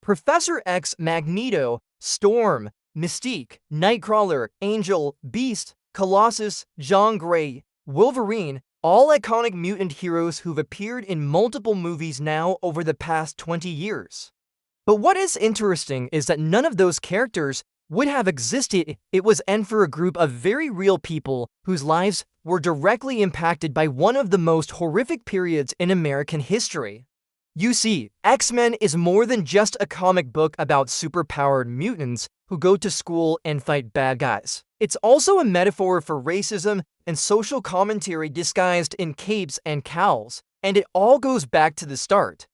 Professor X, Magneto, Storm, Mystique, Nightcrawler, Angel, Beast, Colossus, Jean Grey, Wolverine, all iconic mutant heroes who've appeared in multiple movies now over the past 20 years. But what is interesting is that none of those characters would have existed if it wasn't for a group of very real people whose lives were directly impacted by one of the most horrific periods in American history. You see, X-Men is more than just a comic book about superpowered mutants who go to school and fight bad guys. It's also a metaphor for racism and social commentary disguised in capes and cowls, and it all goes back to the start.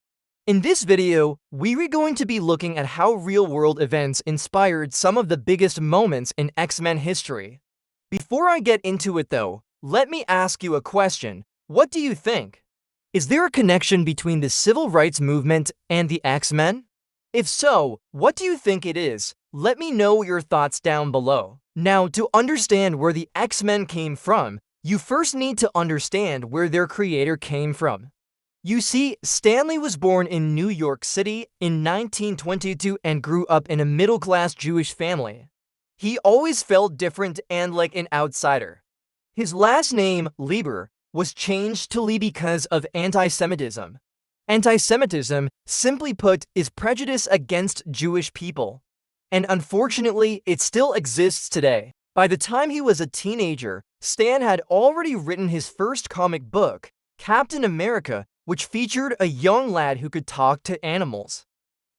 In this video, we're going to be looking at how real-world events inspired some of the biggest moments in X-Men history. Before I get into it though, let me ask you a question. What do you think? Is there a connection between the civil rights movement and the X-Men? If so, what do you think it is? Let me know your thoughts down below. Now, to understand where the X-Men came from, you first need to understand where their creator came from. You see, Stan Lee was born in New York City in 1922 and grew up in a middle-class Jewish family. He always felt different and like an outsider. His last name, Lieber, was changed to Lee because of anti-Semitism. Anti-Semitism, simply put, is prejudice against Jewish people. And unfortunately, it still exists today. By the time he was a teenager, Stan had already written his first comic book, Captain America, which featured a young lad who could talk to animals.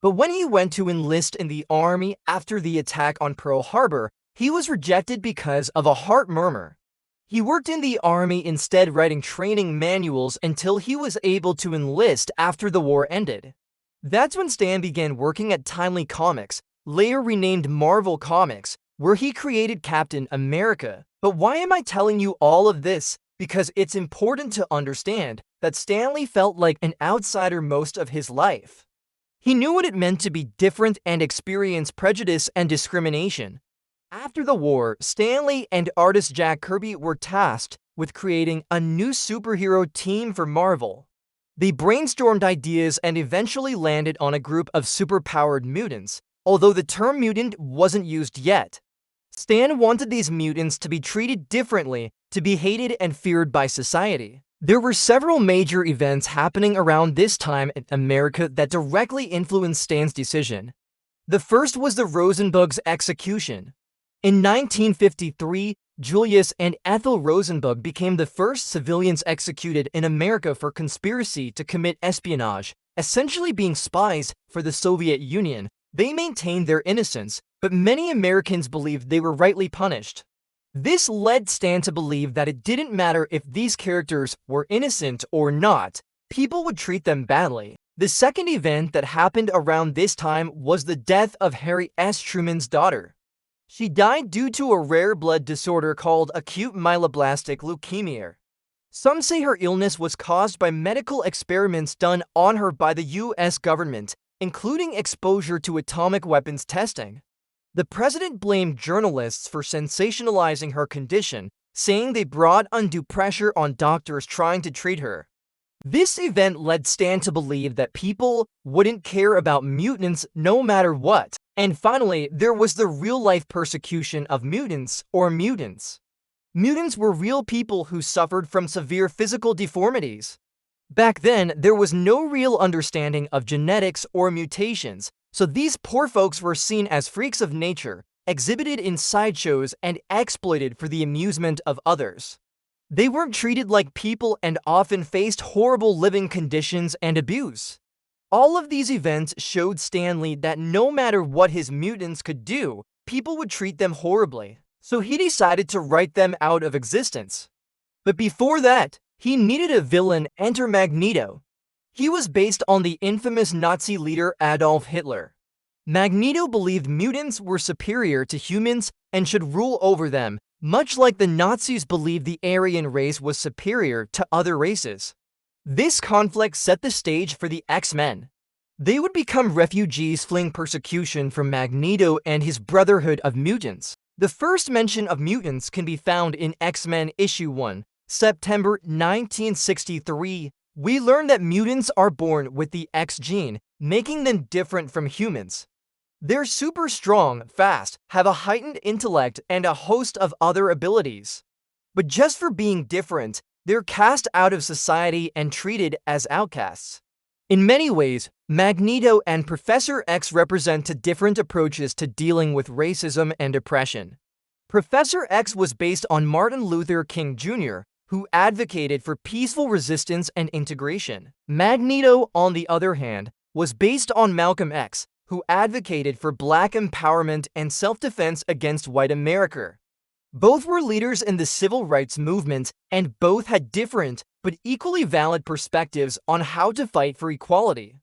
But when he went to enlist in the army after the attack on Pearl Harbor, he was rejected because of a heart murmur. He worked in the army instead, writing training manuals until he was able to enlist after the war ended. That's when Stan began working at Timely Comics, later renamed Marvel Comics, where he created Captain America. But why am I telling you all of this? Because it's important to understand that Stan Lee felt like an outsider most of his life. He knew what it meant to be different and experience prejudice and discrimination. After the war, Stan Lee and artist Jack Kirby were tasked with creating a new superhero team for Marvel. They brainstormed ideas and eventually landed on a group of superpowered mutants, although the term mutant wasn't used yet. Stan wanted these mutants to be treated differently, to be hated and feared by society. There were several major events happening around this time in America that directly influenced Stan's decision. The first was the Rosenbug's execution. In 1953, Julius and Ethel Rosenbug became the first civilians executed in America for conspiracy to commit espionage, essentially being spies for the Soviet Union. They maintained their innocence, but many Americans believed they were rightly punished. This led Stan to believe that it didn't matter if these characters were innocent or not, people would treat them badly. The second event that happened around this time was the death of Harry S. Truman's daughter. She died due to a rare blood disorder called acute myeloblastic leukemia. Some say her illness was caused by medical experiments done on her by the US government, including exposure to atomic weapons testing. The president blamed journalists for sensationalizing her condition, saying they brought undue pressure on doctors trying to treat her. This event led Stan to believe that people wouldn't care about mutants no matter what. And finally, there was the real-life persecution of mutants, or mutants. Mutants were real people who suffered from severe physical deformities. Back then, there was no real understanding of genetics or mutations, so these poor folks were seen as freaks of nature, exhibited in sideshows and exploited for the amusement of others. They weren't treated like people and often faced horrible living conditions and abuse. All of these events showed Stan Lee that no matter what his mutants could do, people would treat them horribly, so he decided to write them out of existence. But before that, he needed a villain. Enter Magneto. He was based on the infamous Nazi leader Adolf Hitler. Magneto believed mutants were superior to humans and should rule over them, much like the Nazis believed the Aryan race was superior to other races. This conflict set the stage for the X-Men. They would become refugees fleeing persecution from Magneto and his Brotherhood of Mutants. The first mention of mutants can be found in X-Men Issue 1, September 1963. We learn that mutants are born with the X gene, making them different from humans. They're super strong, fast, have a heightened intellect, and a host of other abilities. But just for being different, they're cast out of society and treated as outcasts. In many ways, Magneto and Professor X represent two different approaches to dealing with racism and oppression. Professor X was based on Martin Luther King Jr., who advocated for peaceful resistance and integration. Magneto, on the other hand, was based on Malcolm X, who advocated for Black empowerment and self-defense against white America. Both were leaders in the civil rights movement, and both had different but equally valid perspectives on how to fight for equality.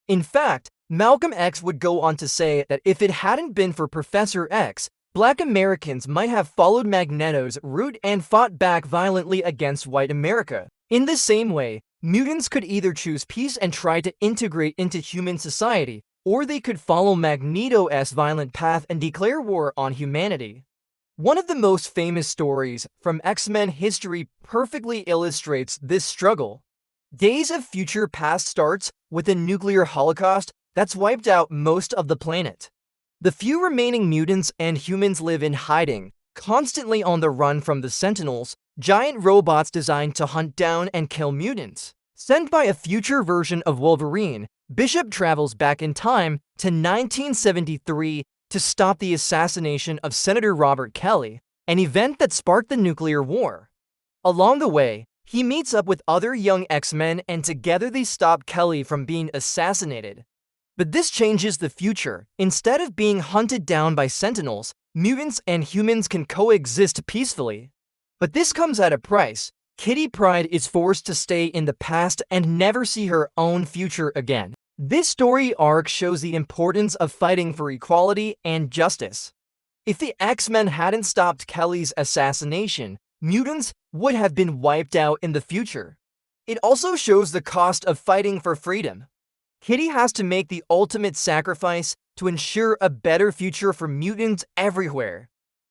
In fact, Malcolm X would go on to say that if it hadn't been for Professor X, Black Americans might have followed Magneto's route and fought back violently against white America. In the same way, mutants could either choose peace and try to integrate into human society, or they could follow Magneto's violent path and declare war on humanity. One of the most famous stories from X-Men history perfectly illustrates this struggle. Days of Future Past starts with a nuclear holocaust that's wiped out most of the planet. The few remaining mutants and humans live in hiding, constantly on the run from the Sentinels, giant robots designed to hunt down and kill mutants. Sent by a future version of Wolverine, Bishop travels back in time to 1973 to stop the assassination of Senator Robert Kelly, an event that sparked the nuclear war. Along the way, he meets up with other young X-Men and together they stop Kelly from being assassinated. But this changes the future. Instead of being hunted down by Sentinels, mutants and humans can coexist peacefully. But this comes at a price. Kitty Pryde is forced to stay in the past and never see her own future again. This story arc shows the importance of fighting for equality and justice. If the X-Men hadn't stopped Kelly's assassination, mutants would have been wiped out in the future. It also shows the cost of fighting for freedom. Kitty has to make the ultimate sacrifice to ensure a better future for mutants everywhere.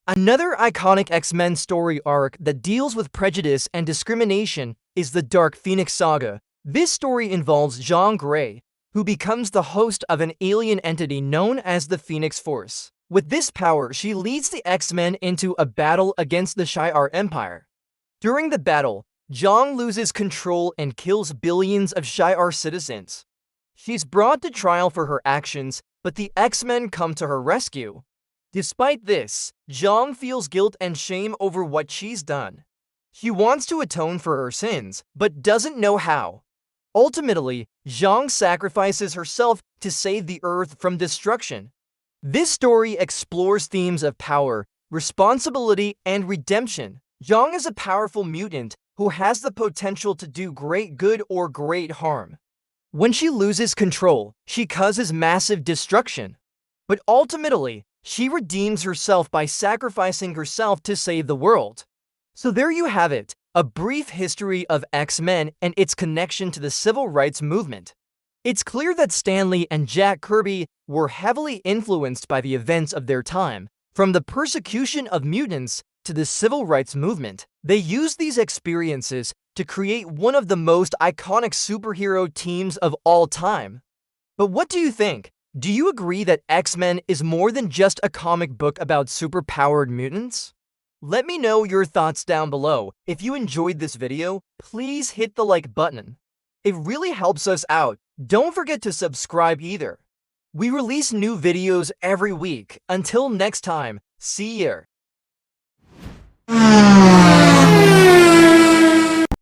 Another iconic X-Men story arc that deals with prejudice and discrimination is the Dark Phoenix Saga. This story involves Jean Grey, who becomes the host of an alien entity known as the Phoenix Force. With this power, she leads the X-Men into a battle against the Shi'ar Empire. During the battle, Jean loses control and kills billions of Shi'ar citizens. She's brought to trial for her actions, but the X-Men come to her rescue. Despite this, Jean feels guilt and shame over what she's done. She wants to atone for her sins, but doesn't know how. Ultimately, Jean sacrifices herself to save the Earth from destruction. This story explores themes of power, responsibility, and redemption. Jean is a powerful mutant who has the potential to do great good or great harm. When she loses control, she causes massive destruction. But ultimately, she redeems herself by sacrificing herself to save the world. So there you have it, a brief history of X-Men and its connection to the civil rights movement. It's clear that Stan Lee and Jack Kirby were heavily influenced by the events of their time, from the persecution of mutants to the civil rights movement. They used these experiences to create one of the most iconic superhero teams of all time. But what do you think? Do you agree that X-Men is more than just a comic book about superpowered mutants? Let me know your thoughts down below. If you enjoyed this video, please hit the like button. It really helps us out. Don't forget to subscribe either. We release new videos every week. Until next time, see ya.